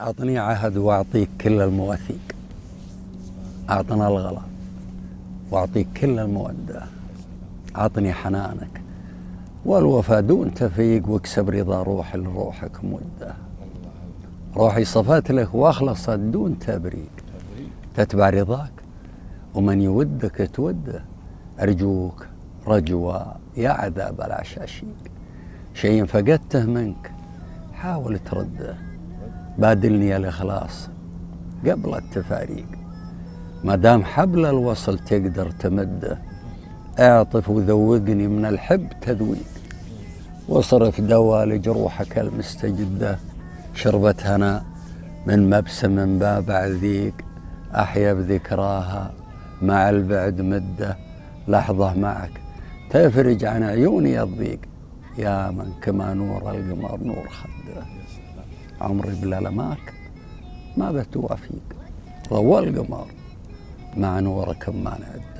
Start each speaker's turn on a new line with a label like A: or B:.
A: أعطني عهد وأعطيك كل المواثيق، أعطنا الغلا وأعطيك كل المودة، أعطني حنانك والوفا دون تفيق، واكسب رضا روحي لروحك مودة. روحي صفت لك واخلصت دون تبريق، تتبع رضاك ومن يودك توده. أرجوك رجوى يا عذاب العشاشيق، شيء فقدته منك حاول ترده. بادلني الإخلاص قبل التفاريق، ما دام حبل الوصل تقدر تمده. اعطف وذوقني من الحب تذويق، واصرف دوا لجروحك المستجده. شربة هنا من مبسم باب عذيق، أحيا بذكراها مع البعد مده. لحظة معك تفرج عن عيوني الضيق، يا من كما نور القمر نور خده. عمري بلا لماك ما بتوافيك، ضوى القمر مع نورك ما نعد.